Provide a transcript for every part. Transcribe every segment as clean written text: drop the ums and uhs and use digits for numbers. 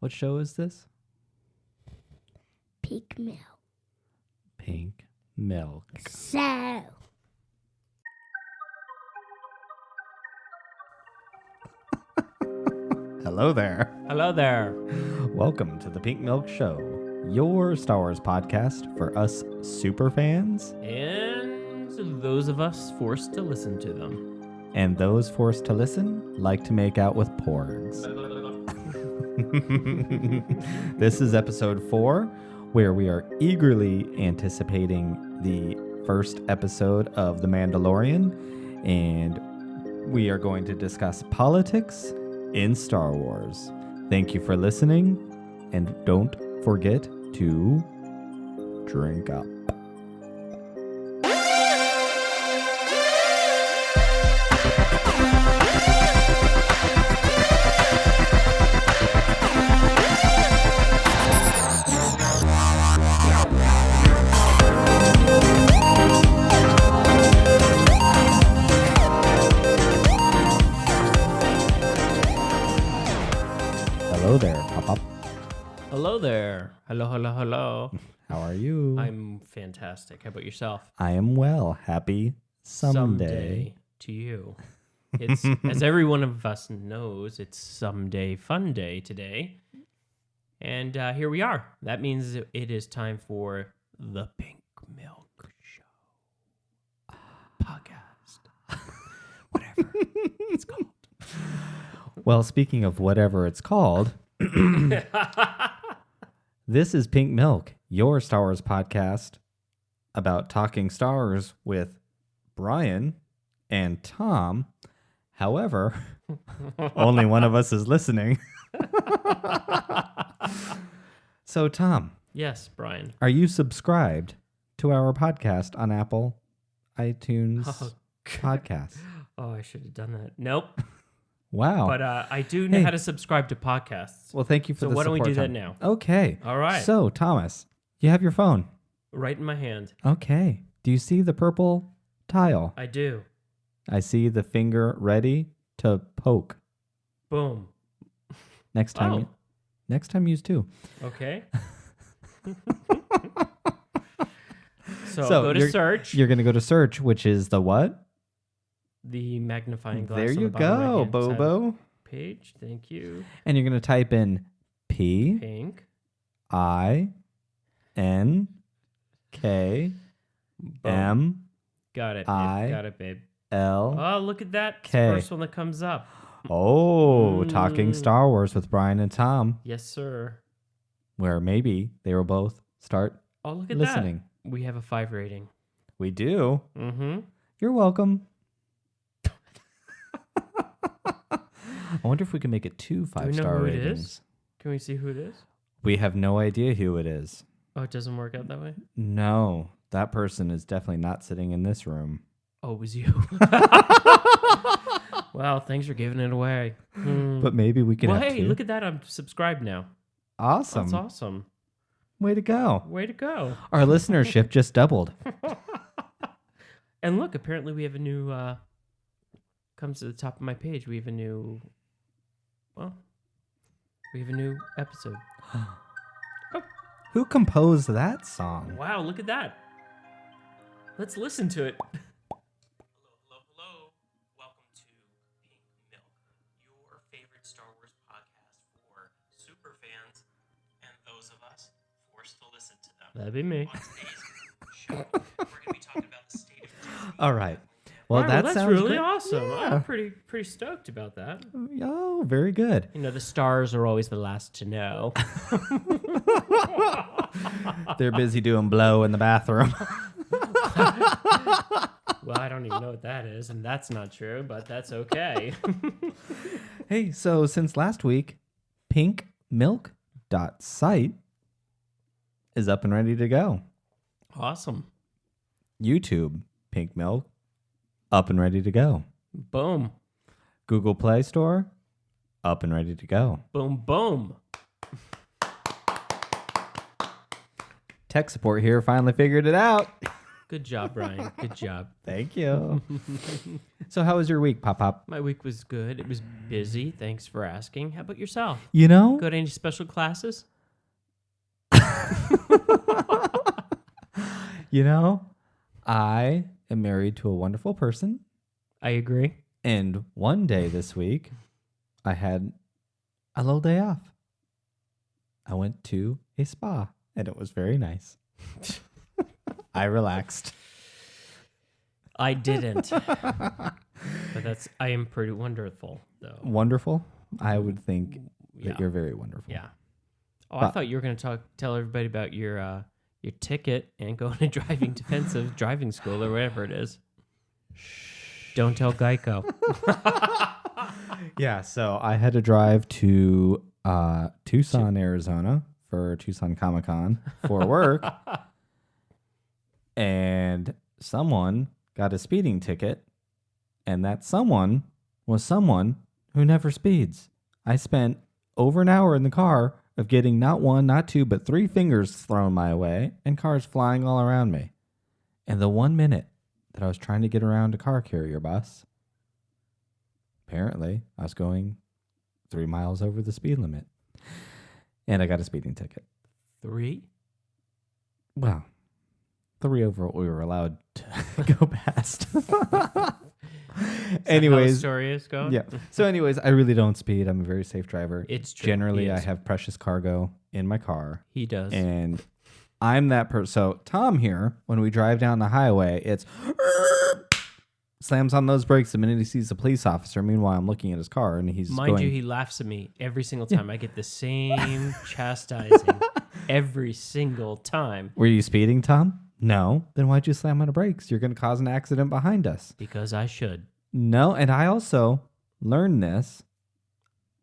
What show is this? Pink milk. Pink Milk. So. Hello there. Hello there. Welcome to the Pink Milk Show, your Star Wars podcast for us super fans And those of us forced to listen to them. and those forced to listen like to make out with porgs. This is episode 4, where we are eagerly anticipating the first episode of The Mandalorian, and we are going to discuss politics in Star Wars. Thank you for listening, and don't forget to drink up. Hello there, Pop-Up. Hello there. Hello, hello, hello. How are you? I'm fantastic. How about yourself? I am well. Happy someday. to you. It's as every one of us knows, it's someday fun day today. And here we are. That means it is time for the Pink Milk Show podcast. Whatever it's called. Well, speaking of whatever it's called, this is Pink Milk, your Star Wars podcast about talking stars with Brian and Tom. However, only one of us is listening. So, Tom, Yes, Brian. are you subscribed to our podcast on Apple iTunes Oh, Podcasts? Oh, I should have done that. Nope. Wow. But I do know Hey. how to subscribe to podcasts. Well, thank you for So the why don't we support, do that Tom. now? Okay. All right. So, Thomas, you have your phone. Right in my hand. Okay. Do you see the purple tile? I do. I see the finger ready to poke. Boom. Next time, next time use 2. Okay. So go to search. You're going to go to search, which is the what? The magnifying glass. There on you the bottom go, right-hand side of Bobo. the page. Thank you. And you're going to type in P Pink. I N K Boom. M Got it. I- Babe. Got it, babe. L. Oh, look at that. It's K. the first one that comes up. Oh, talking Mm. Star Wars with Brian and Tom, Yes, sir. where maybe they will both start Oh, look at listening. that. We have a 5 rating. We do. Mm-hmm. You're welcome. I wonder if we can make it 2 know 5-star who it ratings. is? Can we see who it is? We have no idea who it is. Oh, it doesn't work out that way? No, that person is definitely not sitting in this room. Oh, it was you. Wow, thanks for giving it away. But maybe we can Well, have hey, 2. look at that. I'm subscribed now. Awesome. That's awesome. Way to go. Way to go. Our listenership just doubled. And look, apparently we have a new, comes to the top of my page. We have a new, we have a new episode. Who composed that song? Wow, look at that. Let's listen to it. Hello. Welcome to Pink Milk, your favorite Star Wars podcast for super fans and those of us forced to listen to them. That'd be me. On today's show, we're going to be talking about the state of Disney. All right. Well, Wow, that that's sounds really great. awesome. Yeah. I'm pretty stoked about that. Oh, very good. You know, the stars are always the last to know. They're busy doing blow in the bathroom. Well, I don't even know what that is, and that's not true, but that's okay. Hey, so since last week, pinkmilk.site is up and ready to go. Awesome. YouTube, Pink Milk, up and ready to go. Boom. Google Play Store, up and ready to go. Boom, boom. Tech support here finally figured it out. Good job, Brian. Good job. Thank you. So how was your week, Pop? My week was good. It was busy. Thanks for asking. How about yourself? You know, Go to any special classes? you know, I am married to a wonderful person. I agree. And one day this week, I had a little day off. I went to a spa, and it was very nice. I relaxed. I didn't. But I am pretty wonderful, though. Wonderful? I would think Yeah. that you're very wonderful. Yeah. Oh, I thought you were going to tell everybody about your ticket and going to defensive driving school or whatever it is. Don't tell Geico. Yeah, so I had to drive to Tucson, Arizona for Tucson Comic-Con for work. And someone got a speeding ticket, and that someone was someone who never speeds. I spent over an hour in the car of getting not one, not two, but 3 fingers thrown my way and cars flying all around me. And the 1 minute that I was trying to get around a car carrier bus, apparently I was going 3 miles over the speed limit. And I got a speeding ticket. 3? Well, 3 over what we were allowed to go past. Anyways, how the story is going? yeah. So anyways, I really don't speed. I'm a very safe driver. It's true. Generally, He I is. have precious cargo in my car. He does. And I'm that person. So Tom here, when we drive down the highway, it's slams on those brakes the minute he sees a police officer. Meanwhile, I'm looking at his car and he's Mind going, you, he laughs at me every single time. I get the same chastising every single time. "Were you speeding, Tom?" "No." "Then why'd you slam on the brakes? You're going to cause an accident behind us." Because I should. No, and I also learned this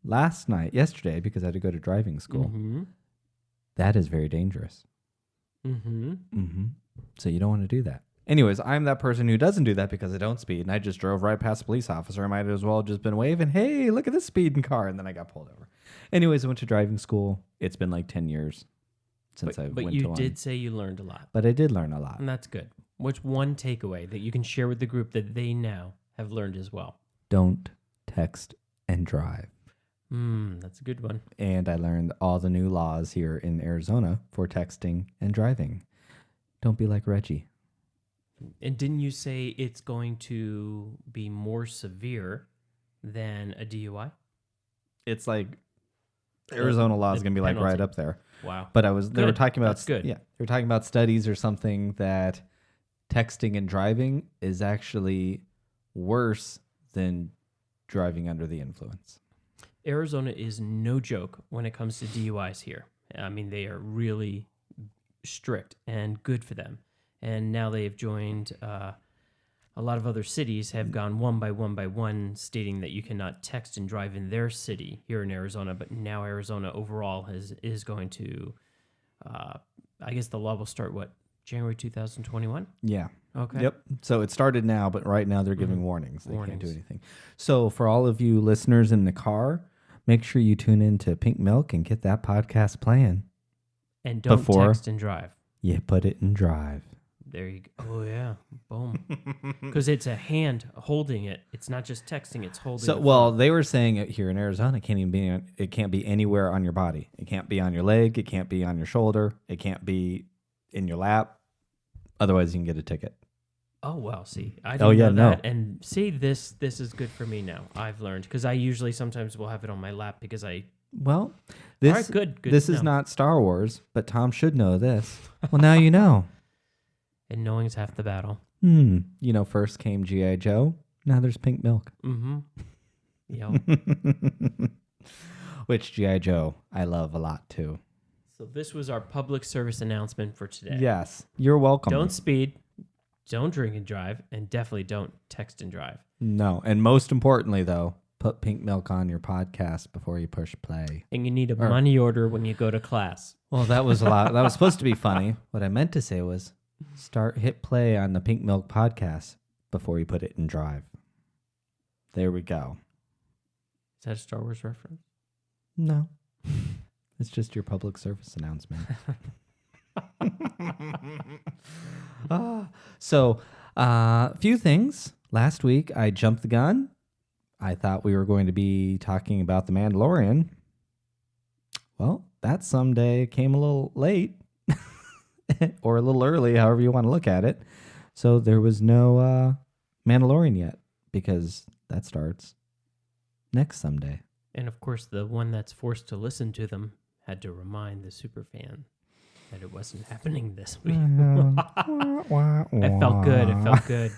yesterday, because I had to go to driving school. Mm-hmm. That is very dangerous. Mm-hmm. Mm-hmm. So you don't want to do that. Anyways, I'm that person who doesn't do that because I don't speed, and I just drove right past a police officer. I might as well have just been waving, "Hey, look at this speeding car," and then I got pulled over. Anyways, I went to driving school. It's been like 10 years since I went to one. But you did say you learned a lot. But I did learn a lot. And that's good. What's one takeaway that you can share with the group that they now have learned as well? Don't text and drive. That's a good one. And I learned all the new laws here in Arizona for texting and driving. Don't be like Reggie. And didn't you say it's going to be more severe than a DUI? It's like Arizona law is the going to be like penalty. right up there. Wow. But they were Good. talking about That's good. Yeah, they were talking about studies or something that texting and driving is actually worse than driving under the influence. Arizona is no joke when it comes to DUIs here. I mean, they are really strict and good for them. And now they've joined a lot of other cities have gone one by one, stating that you cannot text and drive in their city here in Arizona. But now Arizona overall is going to, I guess the law will start, January 2021? Yeah. Okay. Yep. So it started now, but right now they're giving warnings. They can't do Warnings. anything. So for all of you listeners in the car, make sure you tune in to Pink Milk and get that podcast playing. And don't Before- text and drive. You put it in drive. There you go. Oh, yeah. Boom. Because it's a hand holding it. It's not just texting, it's holding So, the well, phone. they were saying it here in Arizona, it can't be anywhere on your body. It can't be on your leg. It can't be on your shoulder. It can't be in your lap. Otherwise, you can get a ticket. Oh, wow. See, I Oh, didn't yeah, know no. that. And see, this is good for me now. I've learned. Because I usually sometimes will have it on my lap because Well, this, All right, good this to is know. not Star Wars, but Tom should know this. Well, now you know. And knowing's half the battle. You know, first came G.I. Joe. Now there's Pink Milk. Mm-hmm. Yo. Which G.I. Joe I love a lot, too. So this was our public service announcement for today. Yes. You're welcome. Don't speed. Don't drink and drive. And definitely don't text and drive. No. And most importantly, though, put Pink Milk on your podcast before you push play. And you need a money order when you go to class. Well, that was a lot. That was supposed to be funny. What I meant to say was hit play on the Pink Milk podcast before you put it in drive. There we go. Is that a Star Wars reference? No. It's just your public service announcement. So, a few things. Last week, I jumped the gun. I thought we were going to be talking about The Mandalorian. Well, that someday came a little late or a little early, however you want to look at it. So there was no Mandalorian yet because that starts next someday. And of course, the one that's forced to listen to them had to remind the superfan that it wasn't happening this week. It felt good. It felt good.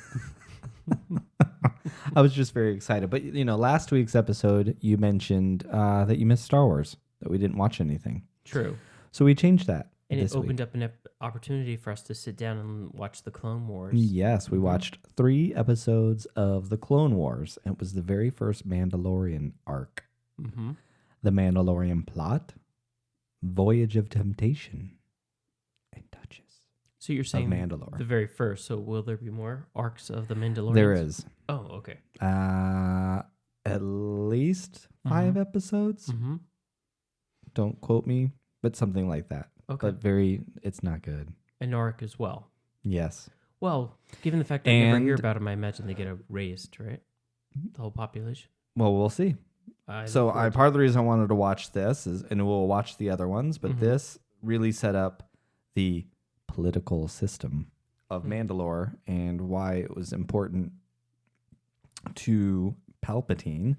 I was just very excited. But, last week's episode, you mentioned that you missed Star Wars, that we didn't watch anything. True. So we changed that. And this it opened week. up an opportunity for us to sit down and watch the Clone Wars. Yes, we watched 3 episodes of The Clone Wars. And it was the very first Mandalorian arc. Mm-hmm. The Mandalorian plot, Voyage of Temptation, and Duchess So you're saying of Mandalore. the very first. So will there be more arcs of the Mandalorian? There is. Oh, okay. At least 5 episodes. Mm-hmm. Don't quote me, but something like that. Okay. But it's not good. An arc as well. Yes. Well, given the fact that I never hear And- about them, I imagine they get raised, right? The whole population. Well, we'll see. So part of the reason I wanted to watch this is, and we'll watch the other ones, but this really set up the political system of Mandalore and why it was important to Palpatine,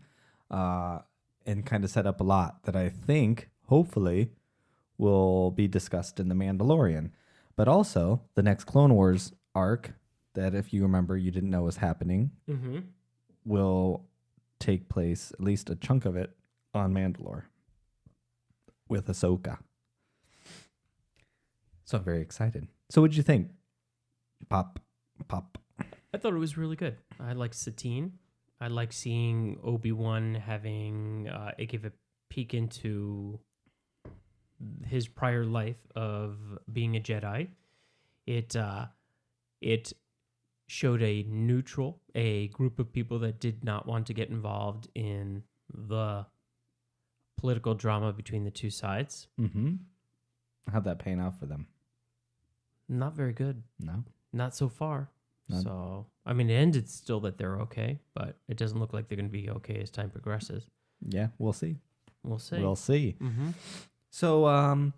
and kind of set up a lot that I think, hopefully, will be discussed in The Mandalorian. But also, the next Clone Wars arc, that if you remember you didn't know was happening, will take place, at least a chunk of it, on Mandalore with Ahsoka. So I'm very excited. So what'd you think? Pop. I thought it was really good. I like Satine. I like seeing Obi-Wan having, it gave a peek into his prior life of being a Jedi. It showed a group of people that did not want to get involved in the political drama between the two sides. Mm-hmm. How'd that pan out for them? Not very good. No? Not so far. None. So, I mean, it ended still that they're okay, but it doesn't look like they're going to be okay as time progresses. Yeah, we'll see. We'll see. We'll see. Mm-hmm. So,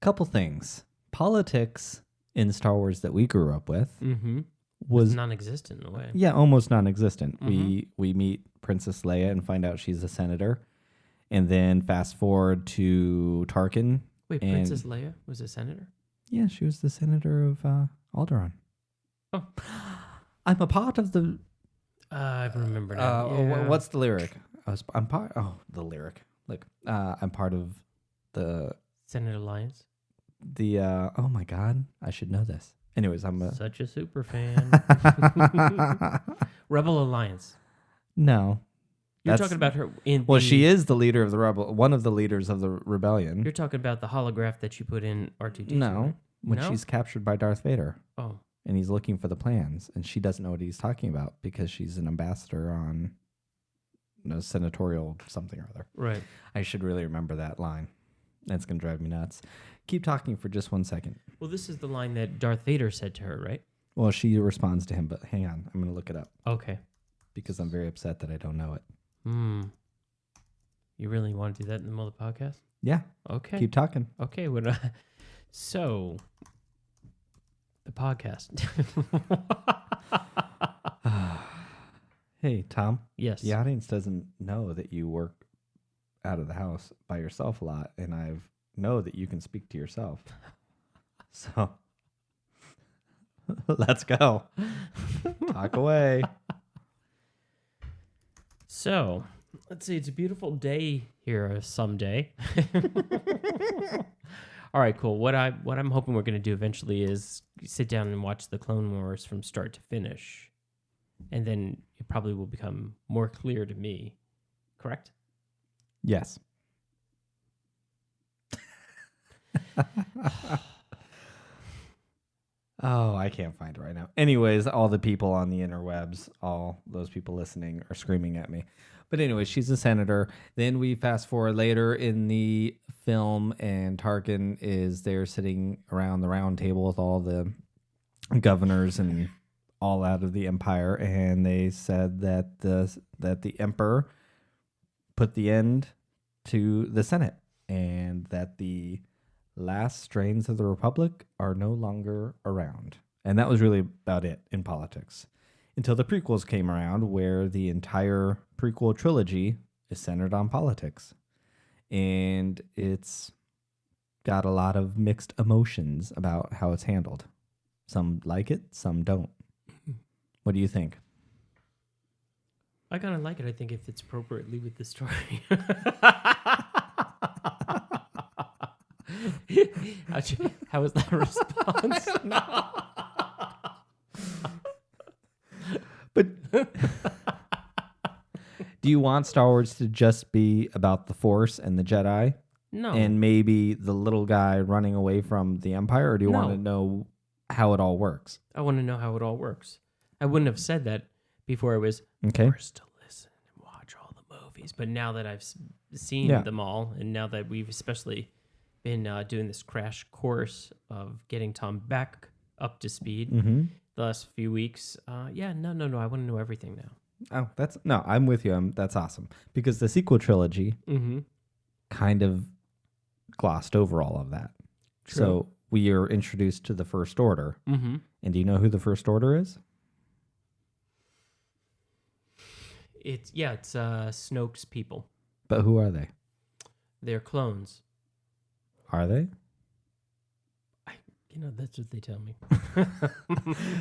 couple things. Politics in Star Wars that we grew up with Mm-hmm. was non-existent in a way. yeah, almost non-existent. Mhm. We meet Princess Leia and find out she's a senator, and then fast forward to Tarkin. Wait, And- Princess Leia was a senator? Yeah, she was the senator of Alderaan. Oh. I'm a part of the. I remember now. What's the lyric? I'm part. Oh, the lyric. Look, I'm part of the. Senate Alliance? Oh my God, I should know this. Anyways, I'm a. Such a super fan. Rebel Alliance. No. You're That's- talking about her in Well, the, she is the leader of the rebel. One of the leaders of the rebellion. You're talking about the holograph that you put in R2D2, No, right? when No? she's captured by Darth Vader. Oh. And he's looking for the plans, and she doesn't know what he's talking about because she's an ambassador on senatorial something or other. Right. I should really remember that line. That's going to drive me nuts. Keep talking for just 1 second. Well, this is the line that Darth Vader said to her, right? Well, she responds to him, but hang on. I'm going to look it up Okay. because I'm very upset that I don't know it. You really want to do that in the middle of the podcast? Yeah. Okay. Keep talking. Okay. So, the podcast. Hey, Tom. Yes. The audience doesn't know that you work out of the house by yourself a lot, and I know that you can speak to yourself. So let's go. Talk away. So, let's see. It's a beautiful day here someday. All right, cool. What I'm hoping we're going to do eventually is sit down and watch the Clone Wars from start to finish. And then it probably will become more clear to me. Correct? Yes. Oh, I can't find it right now. Anyways, all the people on the interwebs, all those people listening are screaming at me. But anyways, she's a senator. Then we fast forward later in the film, and Tarkin is there sitting around the round table with all the governors and all out of the Empire, and they said that the Emperor put the end to the Senate, and that the last strains of the Republic are no longer around. And that was really about it in politics. Until the prequels came around, where the entire prequel trilogy is centered on politics. And it's got a lot of mixed emotions about how it's handled. Some like it, some don't. What do you think? I kind of like it. I think it fits appropriately with the story. How was that response? But do you want Star Wars to just be about the Force and the Jedi? No. And maybe the little guy running away from the Empire? Or do you want to know how it all works? I want to know how it all works. I wouldn't have said that before I was Okay. forced to listen and watch all the movies. But now that I've seen them all, and now that we've especially been doing this crash course of getting Tom back up to speed the last few weeks, no. I want to know everything now. Oh, I'm with you. That's awesome. Because the sequel trilogy kind of glossed over all of that. True. So we are introduced to the First Order. And do you know who the First Order is? It's Snoke's people. But who are they? They're clones. Are they? That's what they tell me.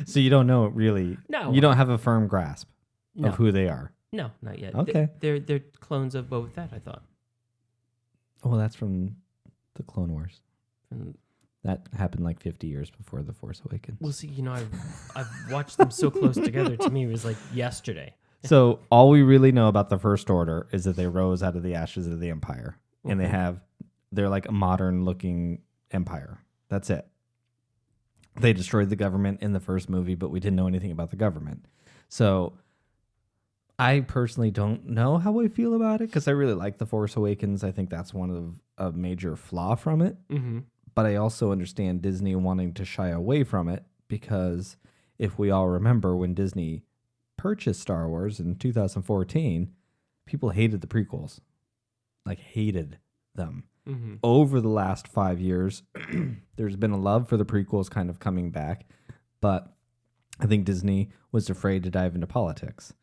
So you don't know really. No. You don't have a firm grasp No. of who they are. No, not yet. Okay. They're clones of Boba Fett, I thought. Well, that's from the Clone Wars. And, That happened like 50 years before The Force Awakens. well, see, I've watched them so close together. To me, it was like yesterday. So all we really know about the First Order is that they rose out of the ashes of the Empire. And they're like a modern looking empire. That's it. They destroyed the government in the first movie, but we didn't know anything about the government. So I personally don't know how I feel about it, because I really like The Force Awakens. I think that's one of a major flaw from it. But I also understand Disney wanting to shy away from it, because if we all remember when Disney purchased Star Wars in 2014, people hated the prequels. Like, hated them. Over the last 5 years, there's been a love for the prequels kind of coming back, but I think Disney was afraid to dive into politics.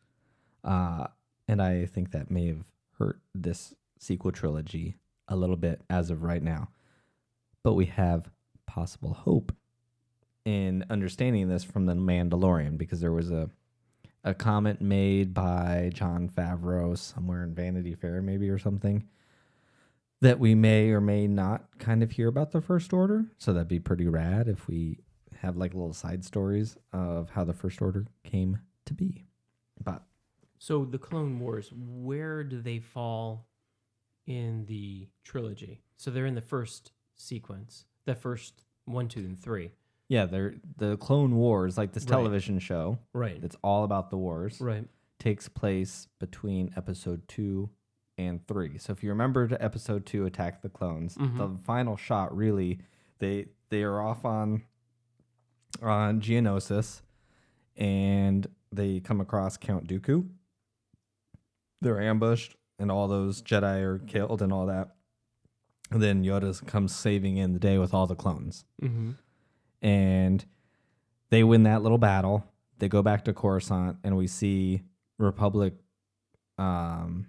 And I think that may have hurt this sequel trilogy a little bit as of right now. But we have possible hope in understanding this from The Mandalorian, because there was a comment made by Jon Favreau somewhere in Vanity Fair maybe or something, that we may or may not kind of hear about the First Order. So that'd be pretty rad if we have like little side stories of how the First Order came to be. But So the Clone Wars, where do they fall in the trilogy? So they're in the first sequence, the first 1, 2, and 3. yeah, they're the Clone Wars, like this Right. television show Right. that's all about the wars, Right. takes place between episode 2 and 3. So if you remember to episode 2, Attack the Clones, the final shot really, they are off on Geonosis, and they come across Count Dooku. They're ambushed, and all those Jedi are killed and all that. And then Yoda comes saving in the day with all the clones. And they win that little battle. They go back to Coruscant, and we see Republic, and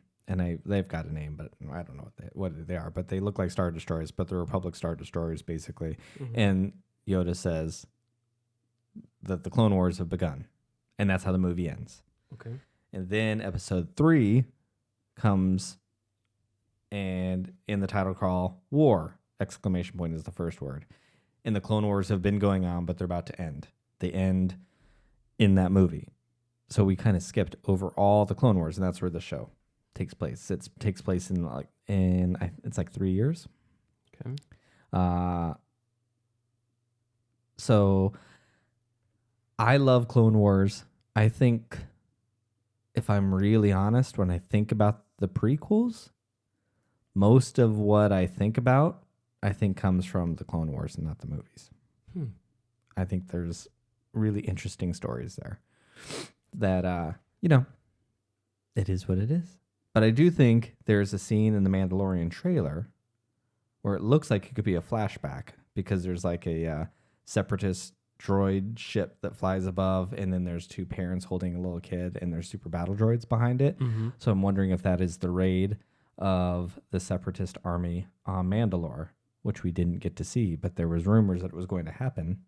they've got a name, but I don't know what they are. But they look like Star Destroyers, but the Republic Star Destroyers, basically. And Yoda says that the Clone Wars have begun. And that's how the movie ends. Okay. And then episode 3 comes, and in the title crawl, war, exclamation point is the first word. And the Clone Wars have been going on, but they're about to end. They end in that movie. So we kind of skipped over all the Clone Wars, and that's where the show takes place. It takes place in it's like 3 years. Okay. So I love Clone Wars. I think, if I'm really honest, when I think about the prequels, most of what I think about, I think comes from the Clone Wars and not the movies. I think there's really interesting stories there that, it is what it is. But I do think there's a scene in the Mandalorian trailer where it looks like it could be a flashback because there's like a separatist droid ship that flies above, and then there's two parents holding a little kid, and there's super battle droids behind it. So I'm wondering if that is the raid of the separatist army on Mandalore, which we didn't get to see, but there was rumors that it was going to happen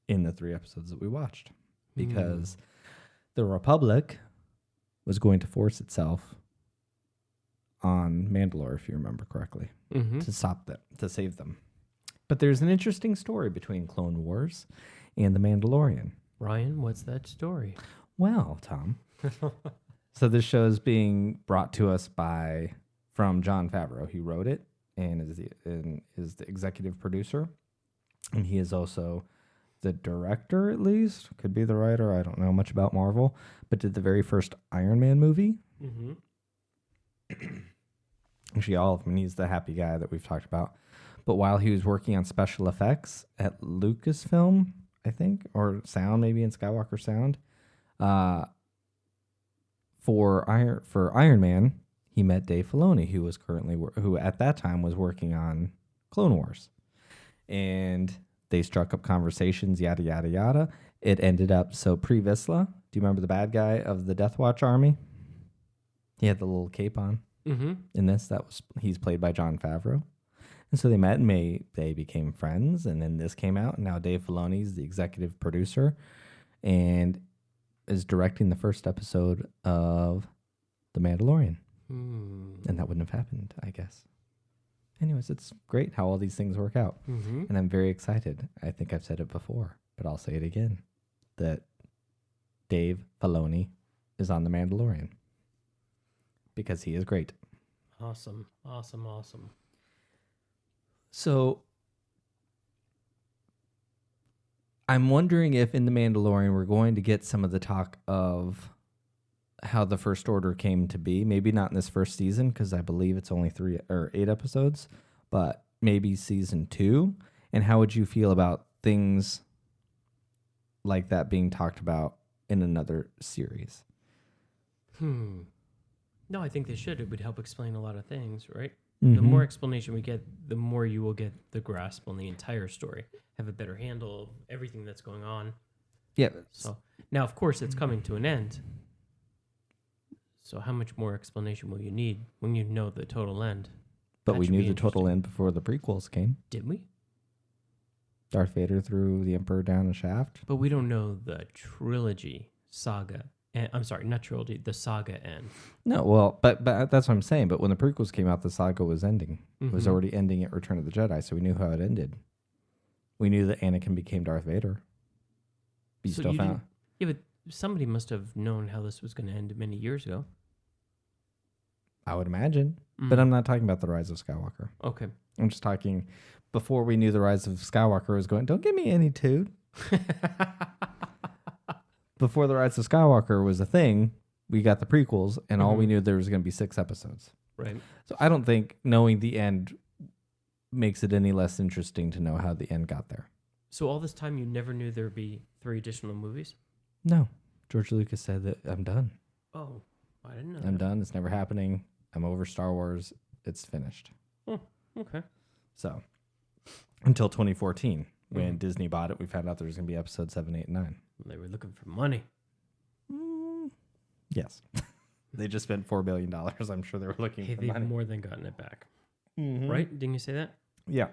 in the 3 episodes that we watched because the Republic was going to force itself on Mandalore, if you remember correctly, to stop them, to save them. But there's an interesting story between Clone Wars and The Mandalorian. Ryan, what's that story? Well, Tom. So this show is being brought to us from Jon Favreau. He wrote it and is the executive producer. And he is also the director, at least. Could be the writer. I don't know much about Marvel. But did the very first Iron Man movie. Actually, all of them. He's the happy guy that we've talked about. But while he was working on special effects at Lucasfilm, I think, or sound, maybe in Skywalker Sound, for Iron Man, he met Dave Filoni, who at that time was working on Clone Wars, and they struck up conversations, yada yada yada. It ended up Pre Vizsla. Do you remember the bad guy of the Death Watch army? He had the little cape on. In this, he's played by Jon Favreau. And so they met and they became friends. And then this came out. And now Dave Filoni is the executive producer and is directing the first episode of The Mandalorian. And that wouldn't have happened, I guess. Anyways, it's great how all these things work out. And I'm very excited. I think I've said it before, but I'll say it again, that Dave Filoni is on The Mandalorian because he is great. Awesome. So I'm wondering if in The Mandalorian we're going to get some of the talk of how the First Order came to be. Maybe not in this first season because I believe it's only 3 or 8 episodes, but maybe season 2. And how would you feel about things like that being talked about in another series? No, I think they should. It would help explain a lot of things, right? The more explanation we get, the more you will get the grasp on the entire story, have a better handle of everything that's going on. Yeah. So now, of course, it's coming to an end. So how much more explanation will you need when you know the total end? But That we should knew be the total interesting. end before the prequels came. Did we? Darth Vader threw the Emperor down a shaft. But we don't know the trilogy saga. I'm sorry, not trilogy, the saga end. No, well, but that's what I'm saying. But when the prequels came out, the saga was ending. It was already ending at Return of the Jedi, so we knew how it ended. We knew that Anakin became Darth Vader. But you So still you found... didn't- Yeah, but somebody must have known how this was going to end many years ago. I would imagine. But I'm not talking about the Rise of Skywalker. Okay. I'm just talking before we knew the Rise of Skywalker was going... Don't give me any toot. Before the Rise of Skywalker was a thing, we got the prequels, and all we knew there was going to be 6 episodes. Right. So I don't think knowing the end makes it any less interesting to know how the end got there. So all this time you never knew there would be 3 additional movies? No. George Lucas said that I'm done. Oh, I didn't know I'm that. done. It's never happening. I'm over Star Wars. It's finished. Oh, okay. So until 2014, when Disney bought it, we found out there was going to be episodes 7, 8, and 9. They were looking for money. Yes. They just spent $4 billion. I'm sure they were looking Hey, for they've money. more than gotten it back. Right? Didn't you say that? Yeah.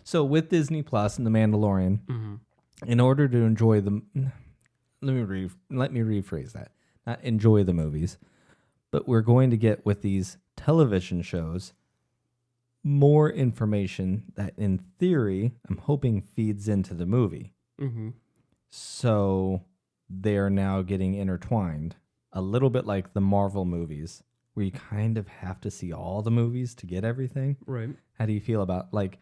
So with Disney Plus and The Mandalorian, in order to enjoy the... Let me rephrase that. Not enjoy the movies, but we're going to get with these television shows more information that in theory, I'm hoping feeds into the movie. So they're now getting intertwined. A little bit like the Marvel movies, where you kind of have to see all the movies to get everything. Right. How do you feel about, like...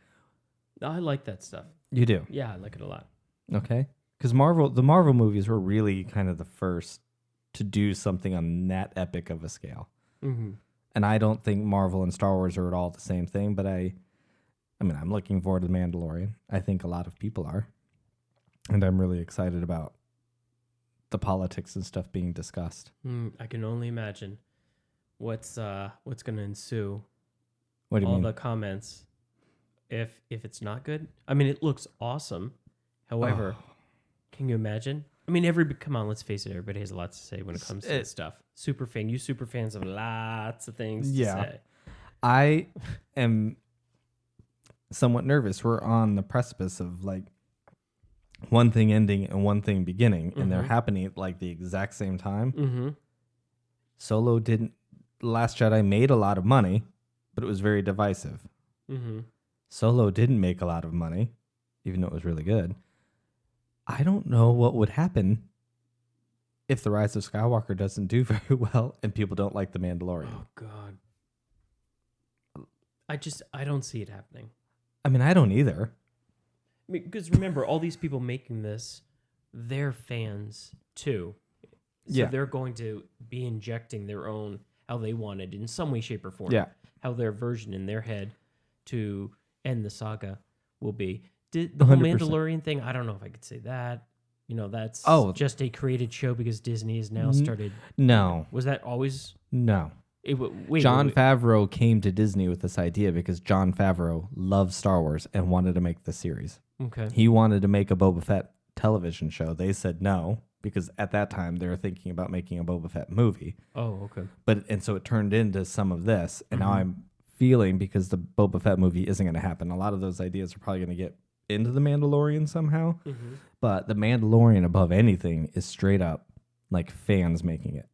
I like that stuff. You do? Yeah, I like it a lot. Okay. Because the Marvel movies were really kind of the first to do something on that epic of a scale. And I don't think Marvel and Star Wars are at all the same thing, but I mean, I'm looking forward to The Mandalorian. I think a lot of people are. And I'm really excited about the politics and stuff being discussed. I can only imagine what's going to ensue. What do you all mean? the comments. If it's not good, I mean, it looks awesome. However, can you imagine? I mean, come on, let's face it. Everybody has a lot to say when it comes to this stuff. Super fans have lots of things to say. I am somewhat nervous. We're on the precipice of like one thing ending and one thing beginning, and they're happening at like the exact same time. Solo didn't. Last Jedi made a lot of money, but it was very divisive. Solo didn't make a lot of money, even though it was really good. I don't know what would happen if The Rise of Skywalker doesn't do very well and people don't like The Mandalorian. Oh, God. I don't see it happening. I mean, I don't either. I mean, because remember, all these people making this, they're fans too. So they're going to be injecting their own, how they want it in some way, shape, or form. Yeah. How their version in their head to end the saga will be. Did the whole 100%. Mandalorian thing, I don't know if I could say that. You know, that's just a created show because Disney has now started. No. Was that always? No. Wait, Jon Favreau came to Disney with this idea because Jon Favreau loved Star Wars and wanted to make the series. Okay. He wanted to make a Boba Fett television show. They said no because at that time they were thinking about making a Boba Fett movie. Oh, okay. And so it turned into some of this, and now I'm feeling because the Boba Fett movie isn't going to happen. A lot of those ideas are probably going to get into the Mandalorian somehow, but the Mandalorian above anything is straight up like fans making it.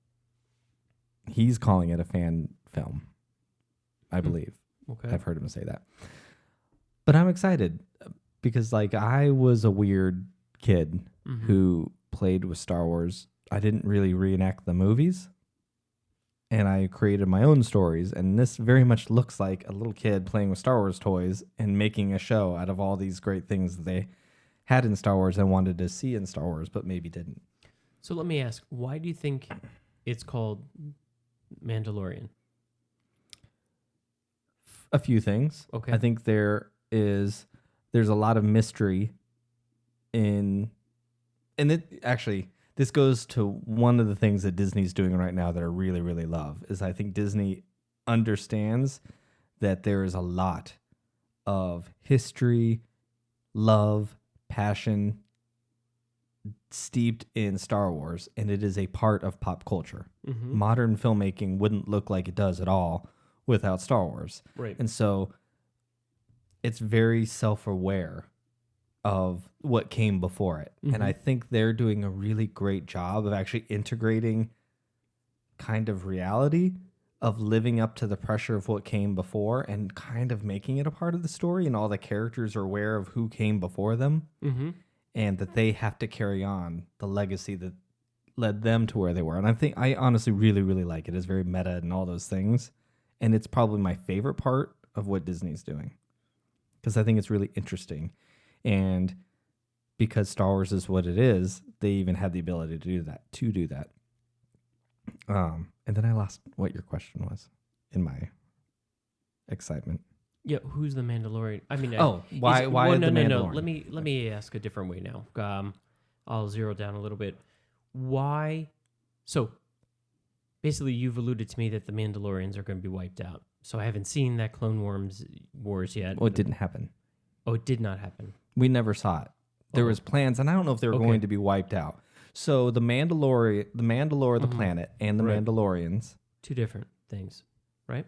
He's calling it a fan film, I believe. Okay. I've heard him say that. But I'm excited because like I was a weird kid who played with Star Wars. I didn't really reenact the movies. And I created my own stories. And this very much looks like a little kid playing with Star Wars toys and making a show out of all these great things that they had in Star Wars and wanted to see in Star Wars, but maybe didn't. So let me ask, why do you think it's called Mandalorian? A few things. Okay. I think there's a lot of mystery in, and it actually, this goes to one of the things that Disney's doing right now that I really, really love is I think Disney understands that there is a lot of history, love, passion steeped in Star Wars, and it is a part of pop culture. Modern filmmaking wouldn't look like it does at all without Star Wars. Right. And so it's very self-aware of what came before it. And I think they're doing a really great job of actually integrating kind of reality of living up to the pressure of what came before and kind of making it a part of the story, and all the characters are aware of who came before them and that they have to carry on the legacy that led them to where they were. And I honestly really, really like it. It's very meta and all those things. And it's probably my favorite part of what Disney's doing because I think it's really interesting. And because Star Wars is what it is, they even had the ability to do that. And then I lost what your question was in my excitement. Yeah, who's the Mandalorian? I mean, why the Mandalorian? No. Let me ask a different way now. I'll zero down a little bit. Why? So, basically, you've alluded to me that the Mandalorians are going to be wiped out. So I haven't seen that Clone Wars yet. Well, it didn't happen. Oh, it did not happen. We never saw it. There was plans, and I don't know if they were going to be wiped out. So the Mandalore, the planet, and the Mandalorians. Two different things, right?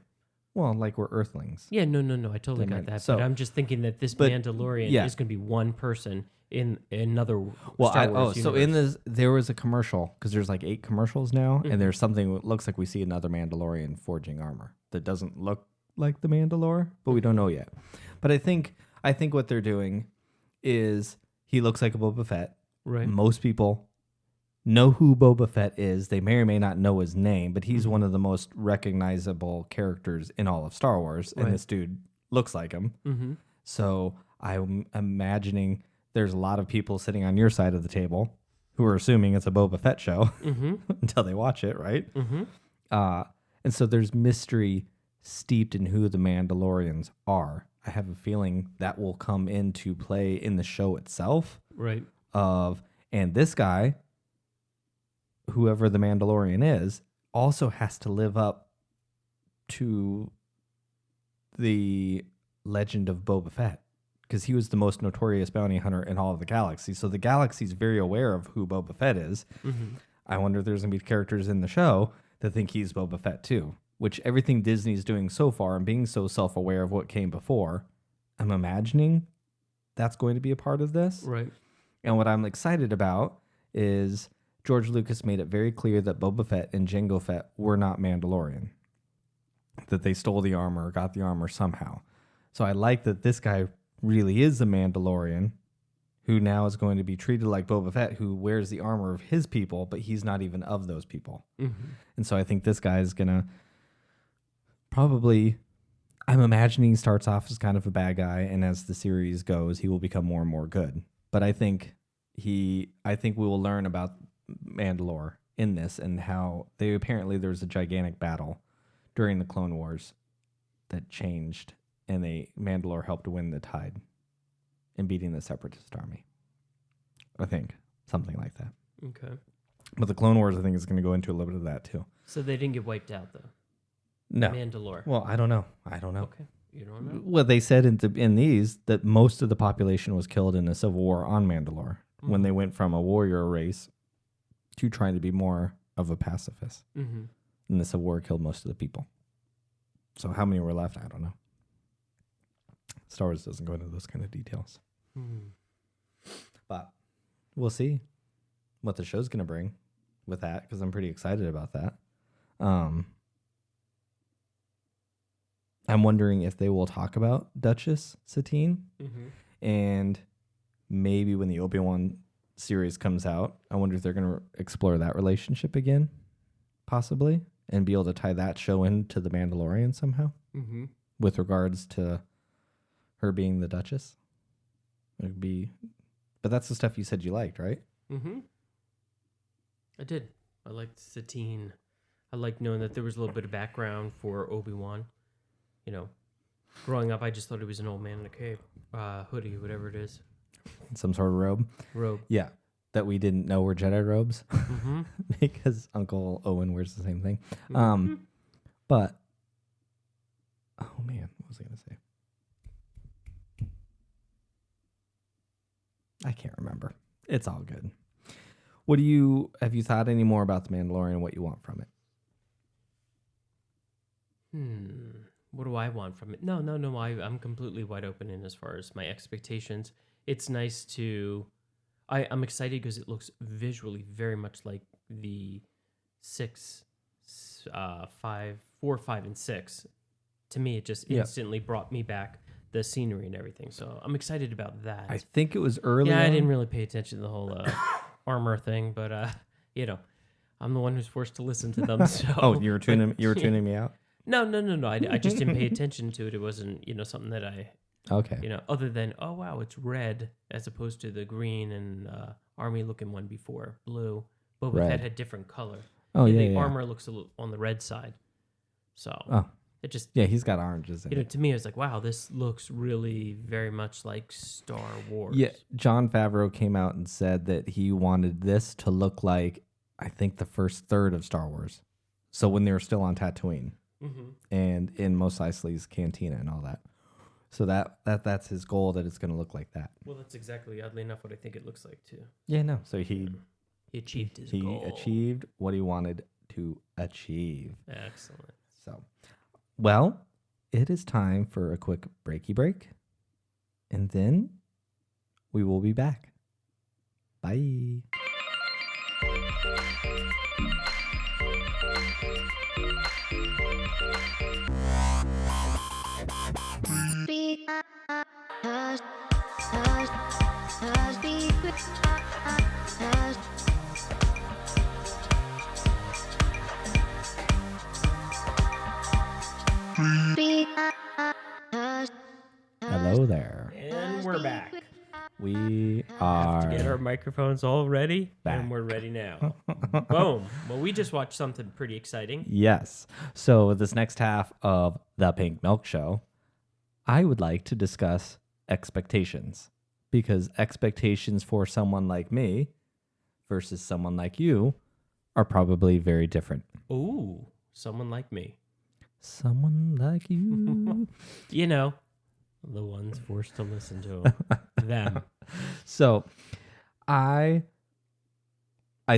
Well, like we're Earthlings. Yeah, no. I totally got that. So, but I'm just thinking that this Mandalorian is going to be one person in another Star Wars universe. So in this, there was a commercial, because there's like 8 commercials now, and there's something that looks like we see another Mandalorian forging armor that doesn't look like the Mandalore, but we don't know yet. But I think what they're doing is he looks like a Boba Fett. Right. Most people know who Boba Fett is. They may or may not know his name, but he's one of the most recognizable characters in all of Star Wars, and this dude looks like him. So I'm imagining there's a lot of people sitting on your side of the table who are assuming it's a Boba Fett show until they watch it, right? And so there's mystery steeped in who the Mandalorians are. I have a feeling that will come into play in the show itself. Right. And this guy, whoever the Mandalorian is, also has to live up to the legend of Boba Fett, because he was the most notorious bounty hunter in all of the galaxy. So the galaxy's very aware of who Boba Fett is. Mm-hmm. I wonder if there's going to be characters in the show that think he's Boba Fett too, which everything Disney's doing so far and being so self-aware of what came before, I'm imagining that's going to be a part of this. Right. And what I'm excited about is George Lucas made it very clear that Boba Fett and Jango Fett were not Mandalorian, that they stole the armor or got the armor somehow. So I like that this guy really is a Mandalorian who now is going to be treated like Boba Fett, who wears the armor of his people, but he's not even of those people. Mm-hmm. And so I think this guy is going to probably, I'm imagining he starts off as kind of a bad guy, and as the series goes, he will become more and more good. But I think we will learn about Mandalore in this, and how there's a gigantic battle during the Clone Wars that changed, and Mandalore helped win the tide in beating the Separatist army. I think something like that. Okay. But the Clone Wars, I think, is going to go into a little bit of that too. So they didn't get wiped out, though? No. Mandalore. Well, I don't know. Okay. You don't know? Well, they said in these that most of the population was killed in the Civil War on Mandalore, when they went from a warrior race to trying to be more of a pacifist. Mm-hmm. And the Civil War killed most of the people. So how many were left? I don't know. Star Wars doesn't go into those kind of details. Mm-hmm. But we'll see what the show's going to bring with that, because I'm pretty excited about that. I'm wondering if they will talk about Duchess Satine. Mm-hmm. And maybe when the Obi-Wan series comes out, I wonder if they're going to explore that relationship again, possibly, and be able to tie that show into The Mandalorian somehow, Mm-hmm. with regards to her being the Duchess. It'd be, but that's the stuff you said you liked, right? Mm-hmm. I did. I liked Satine. I liked knowing that there was a little bit of background for Obi-Wan. You know, growing up, I just thought he was an old man in a cape, hoodie, whatever it is. Some sort of robe. Yeah, that we didn't know were Jedi robes, Mm-hmm. because Uncle Owen wears the same thing. Mm-hmm. But oh man, what was I going to say? I can't remember. It's all good. Have you thought any more about The Mandalorian and what you want from it? What do I want from it? No. I'm completely wide open in as far as my expectations. It's nice to... I'm excited because it looks visually very much like the 4, 5, and 6. To me, it just instantly brought me back the scenery and everything. So I'm excited about that. I think it was early. Yeah, on. I didn't really pay attention to the whole armor thing, but I'm the one who's forced to listen to them. So you were tuning me out? No. I just didn't pay attention to it. It wasn't, something that I, Okay. other than, oh, wow, it's red as opposed to the green and army looking one before, blue. Boba Red. Fett had different color. Oh, yeah, The yeah. armor looks a little on the red side. So it just, Yeah, he's got oranges in it. to me, I was like, wow, this looks really very much like Star Wars. Yeah, Jon Favreau came out and said that he wanted this to look like, I think, the first third of Star Wars. So when they were still on Tatooine. Mm-hmm. And in Mos Eisley's cantina and all that. So that's his goal, that it's going to look like that. Well, that's exactly, oddly enough, what I think it looks like, too. Yeah, no. So he achieved his goal. He achieved what he wanted to achieve. Excellent. So, well, it is time for a quick breaky break. And then we will be back. Bye. Hello there. And we're back. We Get are our microphones all ready, back. and we're ready now. Boom. Well, we just watched something pretty exciting. yes. So this next half of the Pink Milk Show, I would like to discuss expectations, because expectations for someone like me versus someone like you are probably very different. Ooh, someone like me. Someone like you. You know, the ones forced to listen to them. So I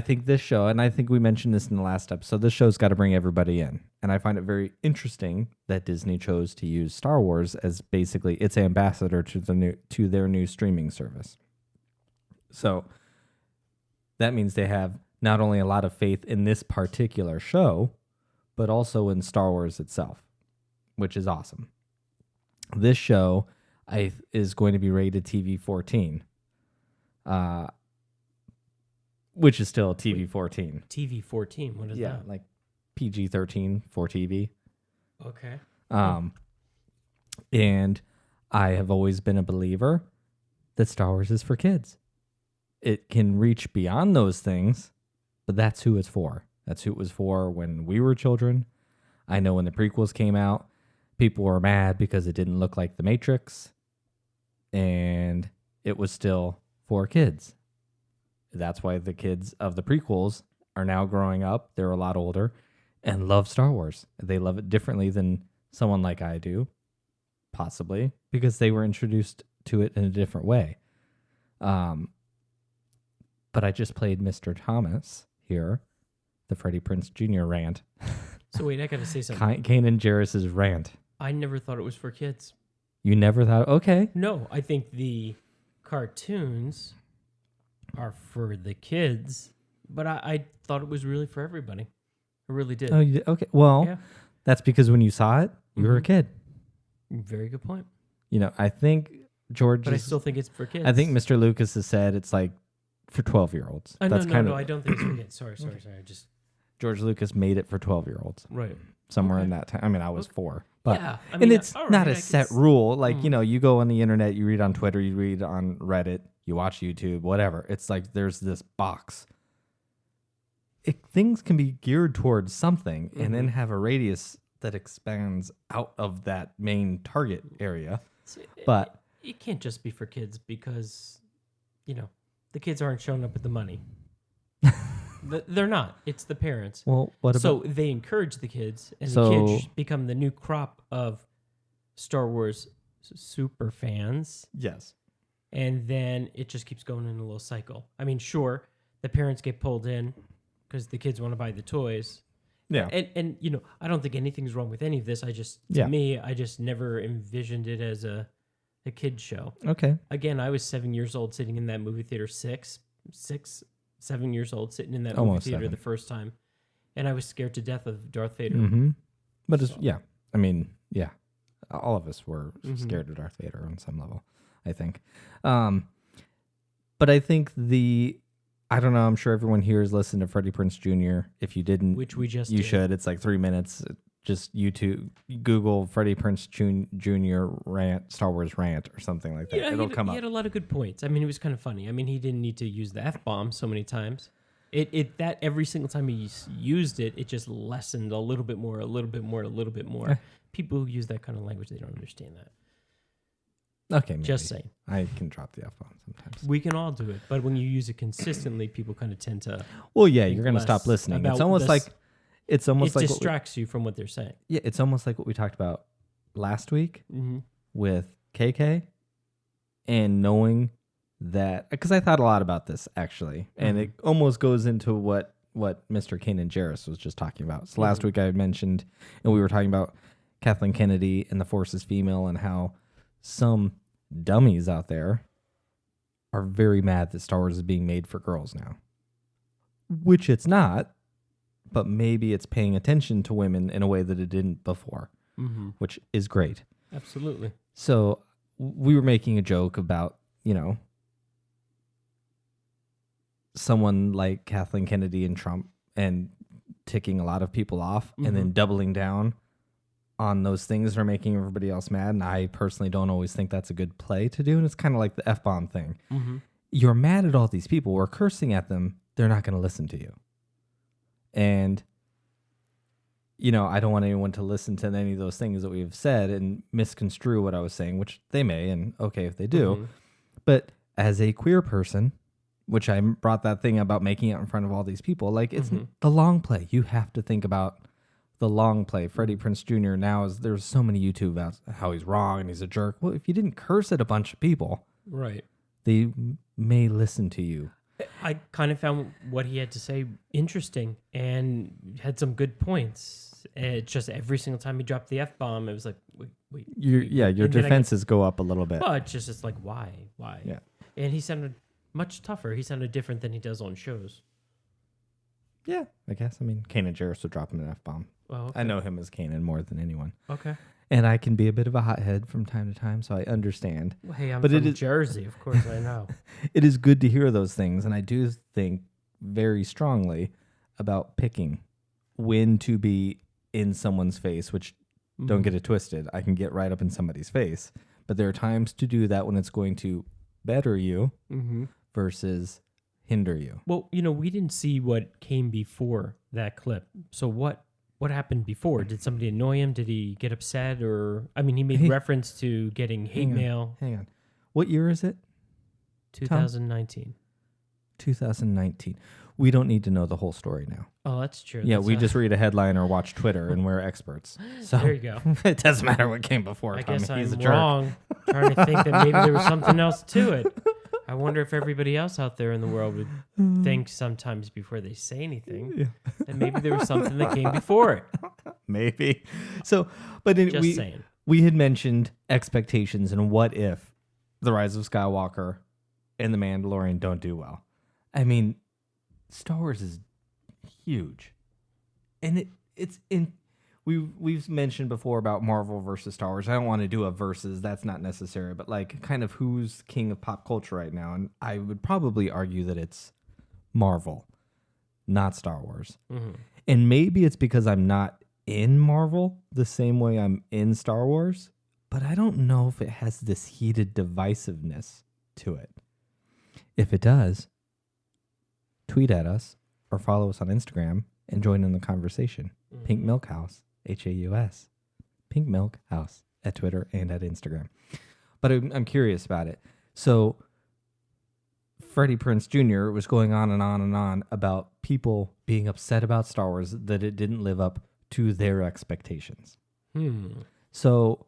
think this show, and I think we mentioned this in the last episode, this show's got to bring everybody in. And I find it very interesting that Disney chose to use Star Wars as basically its ambassador to their new streaming service. So that means they have not only a lot of faith in this particular show, but also in Star Wars itself, which is awesome. This show is going to be rated TV 14, which is still TV 14. TV 14. What is that? Like PG 13 for TV. Okay. And I have always been a believer that Star Wars is for kids. It can reach beyond those things, but that's who it's for. That's who it was for when we were children. I know when the prequels came out, people were mad because it didn't look like The Matrix, and it was still for kids. That's why the kids of the prequels are now growing up. They're a lot older and love Star Wars. They love it differently than someone like I do, possibly, because they were introduced to it in a different way. But I just played Mr. Thomas here, the Freddie Prinze Jr. rant. So wait, I got to say something. Kanan Jarrus's rant. I never thought it was for kids. You never thought, okay. No, I think the cartoons are for the kids, but I thought it was really for everybody. I really did. Oh, you did? Okay. Well, Yeah. that's because when you saw it, you were a kid. Very good point. You know, I think George. But I still think it's for kids. I think Mr. Lucas has said it's like for 12-year-olds. That's No, I don't think it's for kids. Sorry. Just George Lucas made it for 12-year-olds. right. Somewhere Okay. in that time. I mean, I was 4. But Yeah, I and mean, it's all right, not I a can set s- rule. Like, you know, you go on the internet, you read on Twitter, you read on Reddit, you watch YouTube, whatever. It's like there's this box. Things can be geared towards something and then have a radius that expands out of that main target area. But It can't just be for kids because, you know, the kids aren't showing up with the money. They're not. It's the parents. well, what about So they encourage the kids, and So- the kids become the new crop of Star Wars super fans. yes. And then it just keeps going in a little cycle. I mean, sure, the parents get pulled in because the kids want to buy the toys. Yeah. And you know, I don't think anything's wrong with any of this. To Yeah. me, I just never envisioned it as a kid show. Okay. Again, I was 7 years old sitting in that movie theater, 7 years old sitting in that Almost movie theater 7. the first time. And I was scared to death of Darth Vader. Mm-hmm. But it's, So- yeah. I mean, yeah. All of us were Mhm. scared of Darth Vader on some level, I think. But I think I don't know, I'm sure everyone here has listened to Freddie Prinze Jr. If you didn't, Which we just you did. should. It's like 3 minutes. Just YouTube, Google Freddie Prinze Jr. rant, Star Wars rant, or something like that. Yeah, It'll come he up. had a lot of good points. I mean, it was kind of funny. I mean, he didn't need to use the F-bomb so many times. That every single time he used it, it just lessened a little bit more, a little bit more, a little bit more. People who use that kind of language, they don't understand that. Okay, maybe. Just saying. I can drop the F-bomb sometimes. We can all do it, but when you use it consistently, people kind of tend to. Well, yeah, think you're going to stop less listening. about It's almost this- like it's almost It like distracts you from what they're saying. yeah, it's almost like what we talked about last week Mm-hmm. with KK, and knowing that, because I thought a lot about this actually, and it almost goes into what Mr. Kanan Jarrus was just talking about. So last week I mentioned, and we were talking about Kathleen Kennedy and the Force is female, and how some dummies out there are very mad that Star Wars is being made for girls now, which it's not. But maybe it's paying attention to women in a way that it didn't before, Mm-hmm. which is great. Absolutely. So we were making a joke about, you know, someone like Kathleen Kennedy and Trump and ticking a lot of people off and then doubling down on those things that are making everybody else mad. And I personally don't always think that's a good play to do. And it's kind of like the F-bomb thing. Mm-hmm. You're mad at all these people. We're cursing at them. They're not going to listen to you. And, I don't want anyone to listen to any of those things that we've said and misconstrue what I was saying, which they may, and okay if they do. Mm-hmm. But as a queer person, which I brought that thing about making it in front of all these people, like it's the long play. You have to think about the long play. Freddie Prinze Jr. now there's so many YouTube about how he's wrong and he's a jerk. Well, if you didn't curse at a bunch of people, Right. they may listen to you. I kind of found what he had to say interesting and had some good points. It's just every single time he dropped the F-bomb, it was like, wait. Your And then defenses go up a little bit. Well, it's like, why? Yeah. And he sounded much tougher. He sounded different than he does on shows. Yeah, I guess. I mean, Kanan Jarrus would drop him an F-bomb. Oh, okay. I know him as Kanan more than anyone. Okay. And I can be a bit of a hothead from time to time, so I understand. Well, hey, I'm But from it is- Jersey. Of course I know. It is good to hear those things, and I do think very strongly about picking when to be in someone's face, which don't get it twisted. I can get right up in somebody's face, but there are times to do that when it's going to better you versus hinder you. Well, we didn't see what came before that clip. So what happened before? Did somebody annoy him? Did he get upset? Or, I mean, he made reference to getting hate mail. Hang on. What year is it? 2019. 2019. We don't need to know the whole story now. Oh, that's true. Yeah, That's we just read a headline or watch Twitter and we're experts. So There you go. it doesn't matter what came before. I Tommy. guess He's I'm a jerk. wrong. Trying to think that maybe there was something else to it. I wonder if everybody else out there in the world would think sometimes before they say anything that maybe there was something that came before it. Maybe. So, but Just saying. we had mentioned expectations and what if The Rise of Skywalker and The Mandalorian don't do well. I mean, Star Wars is huge. And we've mentioned before about Marvel versus Star Wars. I don't want to do a versus, that's not necessary, but like kind of who's king of pop culture right now. And I would probably argue that it's Marvel, not Star Wars. And maybe it's because I'm not in Marvel the same way I'm in Star Wars, but I don't know if it has this heated divisiveness to it. If it does, tweet at us or follow us on Instagram and join in the conversation. Pink Milk House, Haus. Pink Milk House at Twitter and at Instagram. But I'm curious about it. So Freddie Prinze Jr. was going on and on and on about people being upset about Star Wars, that it didn't live up to their expectations. So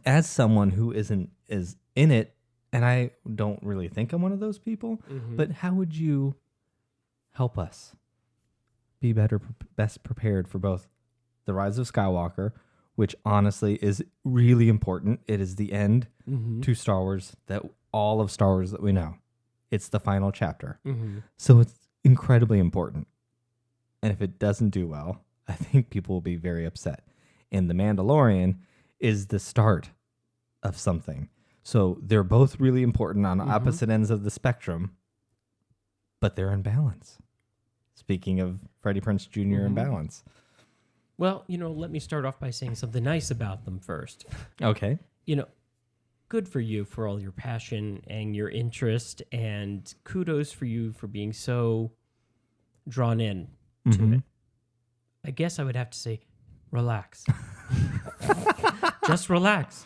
as someone who is in it, and I don't really think I'm one of those people, but how would you help us be best prepared for both The Rise of Skywalker, which honestly is really important. It is the end to Star Wars, that all of Star Wars that we know. It's the final chapter. So it's incredibly important. And if it doesn't do well, I think people will be very upset. And The Mandalorian is the start of something. So they're both really important on opposite ends of the spectrum, but they're in balance. Speaking of Freddie Prinze Jr. in balance. Well, let me start off by saying something nice about them first. Okay. Good for you for all your passion and your interest, and kudos for you for being so drawn in to it. I guess I would have to say, relax. Just relax.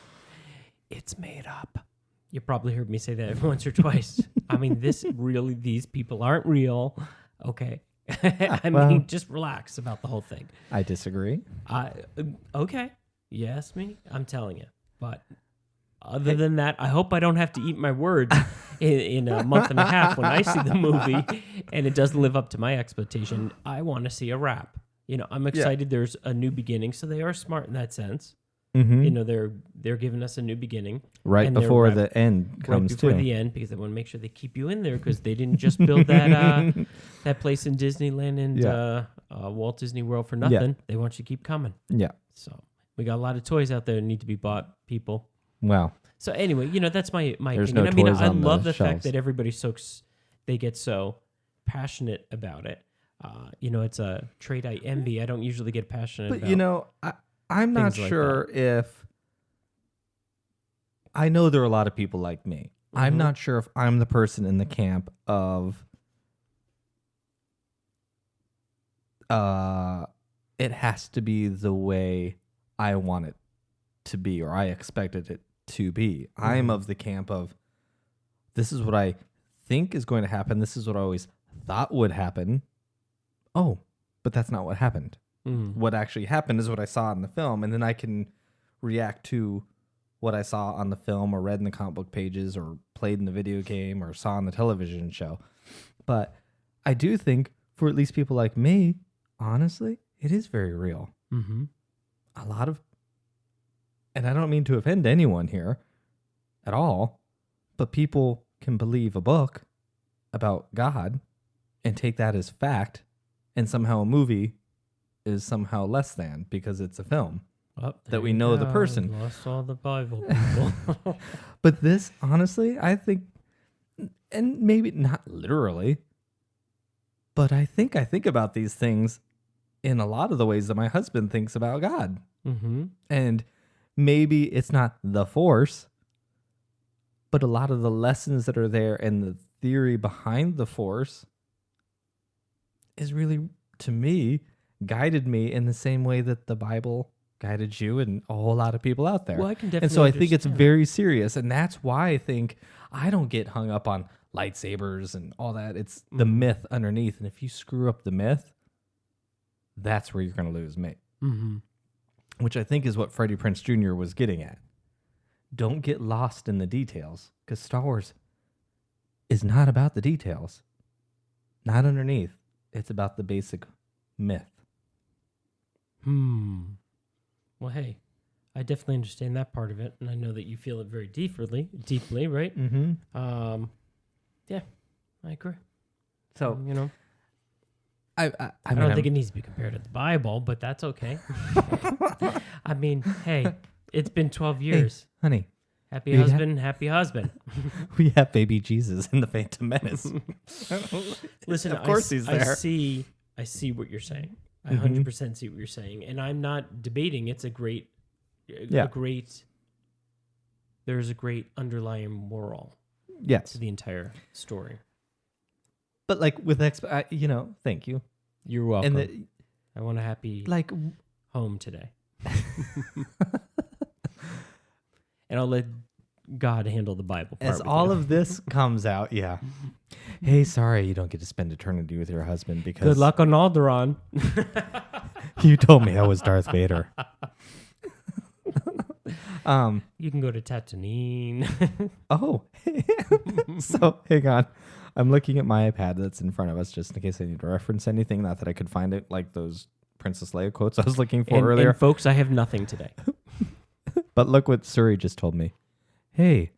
It's made up. You probably heard me say that once or twice. I mean, these people aren't real. Okay. I mean, just relax about the whole thing. I disagree. Okay. You asked me, I'm telling you. But other than that, I hope I don't have to eat my words in a month and a half when I see the movie and it does live up to my expectation. I want to see a wrap. I'm excited there's a new beginning, so they are smart in that sense. They're giving us a new beginning. Right before the end comes right before the end, because they want to make sure they keep you in there, because they didn't just build that that place in Disneyland and Walt Disney World for nothing. They want you to keep coming. Yeah. So we got a lot of toys out there that need to be bought, people. Wow. So anyway, that's my There's opinion. no I mean, toys I on love the the fact shelves. that everybody's they get so passionate about it. It's a trait I envy. I don't usually get passionate about. But I'm not things like sure if I know there are a lot of people like me. I'm Mhm. not sure if I'm the person in the camp of it has to be the way I want it to be or I expected it to be. I'm Mhm. of the camp of this is what I think is going to happen. This is what I always thought would happen. Oh, but that's not what happened. Mhm. What actually happened is what I saw in the film, and then I can react to what I saw on the film or read in the comic book pages or played in the video game or saw on the television show. But I do think for at least people like me, honestly, it is very real. Mm-hmm. A lot of, and I don't mean to offend anyone here at all, but people can believe a book about God and take that as fact, and somehow a movie is somehow less than because it's a film. Oh, That we know the person. Lost all the Bible people. But this, honestly, I think, and maybe not literally, but I think about these things in a lot of the ways that my husband thinks about God. Mm-hmm. And maybe it's not the Force, but a lot of the lessons that are there and the theory behind the Force is really, to me, guided me in the same way that the Bible guided you and a whole lot of people out there. Well, I can definitely and so I think it's understand. very serious. And that's why I think I don't get hung up on lightsabers and all that. It's the myth underneath. And if you screw up the myth, that's where you're going to lose me. Mm-hmm. Which I think is what Freddie Prinze Jr. was getting at. Don't get lost in the details because Star Wars is not about the details. Not underneath. It's about the basic myth. Well, hey, I definitely understand that part of it, and I know that you feel it very deeply, right? Mm-hmm. Yeah, I agree. So, You know, I I don't think it needs to be compared to the Bible, but that's okay. I mean, hey, it's been 12 years. honey, Happy we husband, happy husband. we have baby Jesus in the Phantom Menace. Listen, Of course he's there. I see what you're saying. I Mhm. 100% see what you're saying, and I'm not debating. It's a great, Yeah. There's a great underlying moral Yes. to the entire story. But like with thank you. You're welcome. And I want a happy like home today, and I'll let God handle the Bible part. as with all you. of this comes out, yeah. Hey, sorry you don't get to spend eternity with your husband because Good luck on Alderaan. you told me I was Darth Vader. You can go to Tatooine. Oh, so hang on. I'm looking at my iPad that's in front of us just in case I need to reference anything. Not that I could find it like those Princess Leia quotes I was looking for earlier. And folks, I have nothing today. But look what Suri just told me. Hey,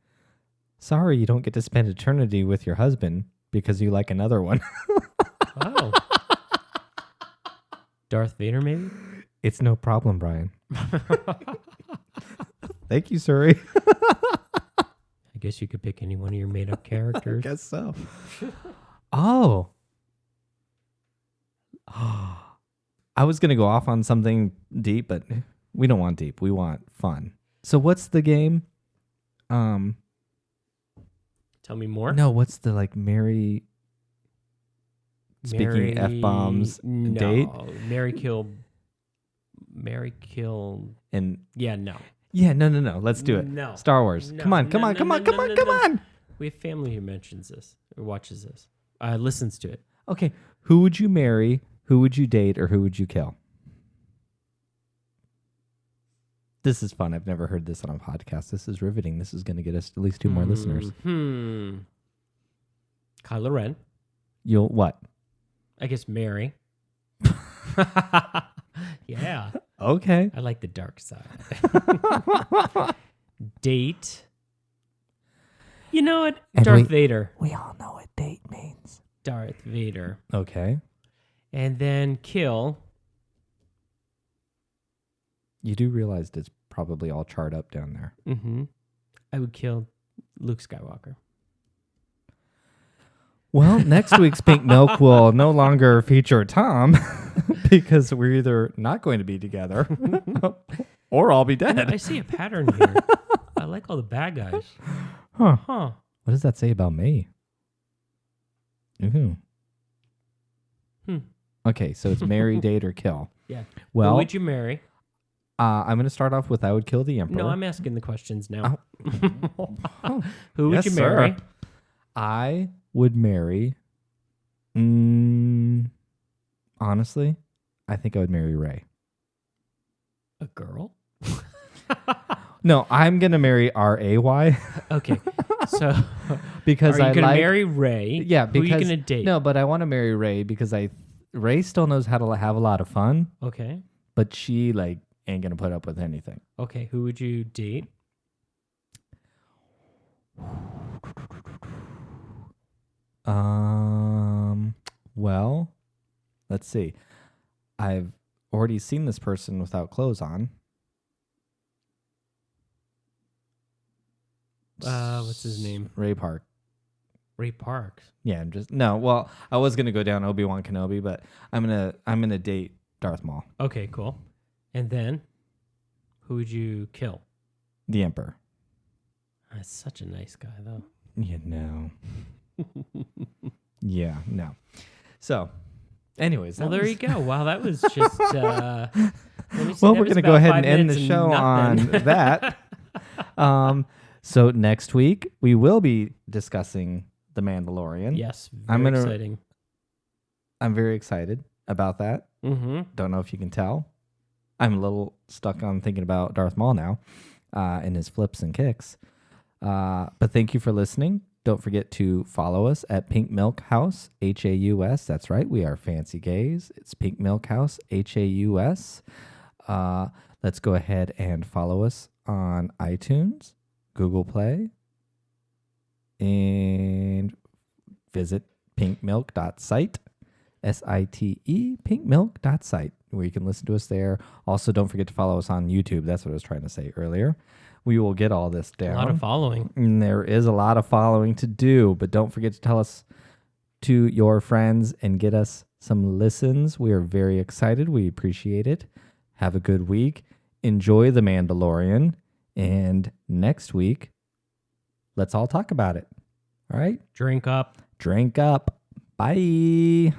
sorry you don't get to spend eternity with your husband because you like another one. Wow. Darth Vader, maybe? It's no problem, Brian. Thank you, Suri. I guess you could pick any one of your made-up characters. Guess so. Oh. I was going to go off on something deep, but we don't want deep. We want fun. So what's the game? Tell me more. No, what's the Mary speaking F-bombs date? Mary kill. And Yeah, no. yeah, no. Let's do it. No. Star Wars. No, Come on. no. We have family who mentions this or watches this. Listens to it. Okay. Who would you marry? Who would you date? Or who would you kill? This is fun. I've never heard this on a podcast. This is riveting. This is going to get us at least 2 more listeners. Kylo Ren. You'll what? I guess Mary. Yeah. Okay. I like the dark side. Date. You know what? And Darth Vader. We all know what date means. Darth Vader. Okay. And then kill. You do realize it's probably all charred up down there. Mm-hmm. I would kill Luke Skywalker. Well, next week's Pink Milk will no longer feature Tom because we're either not going to be together or I'll be dead. I see a pattern here. I like all the bad guys. Huh. Huh. What does that say about me? Ooh. Okay, so it's marry, date, or kill. Yeah. Well, Who would you marry? I'm going to start off with I would kill the Emperor. No, I'm asking the questions now. Oh. Who would Yes, you marry? sir. I would marry. Honestly, I think I would marry Ray. A girl? No, I'm gonna marry Ray. Okay. So because are you I gonna like. marry Ray? Yeah, Who because are you gonna date? no, but I want to marry Ray because Ray still knows how to have a lot of fun, Okay. but she ain't gonna put up with anything. Okay. Who would you date? Well, let's see. I've already seen this person without clothes on. What's his name? Ray Park. Ray Parks. Yeah, no. Well, I was gonna go down Obi-Wan Kenobi, but I'm gonna date Darth Maul, Okay, cool. And then, who would you kill? the Emperor. That's such a nice guy, though. Yeah, no. Yeah, no. So, anyways, Well, there you go. Wow, that was just. Let me see, Well, that we're was gonna go about ahead 5 and end the minutes show on nothing. that. So next week we will be discussing The Mandalorian. Yes, I'm very gonna- exciting. I'm very excited about that. Mm-hmm. Don't know if you can tell. I'm a little stuck on thinking about Darth Maul now, and his flips and kicks. But thank you for listening. Don't forget to follow us at Pink Milk House, Haus. That's right. We are fancy gays. It's Pink Milk House, Haus. Let's go ahead and follow us on iTunes, Google Play, and visit pinkmilk.site, SITE, pinkmilk.site, where you can listen to us there. Also, don't forget to follow us on YouTube. That's what I was trying to say earlier. We will get all this down. A lot of following. And there is a lot of following to do, but don't forget to tell us to your friends and get us some listens. We are very excited. We appreciate it. Have a good week. Enjoy The Mandalorian. And next week, let's all talk about it. All right? Drink up. Drink up. Bye.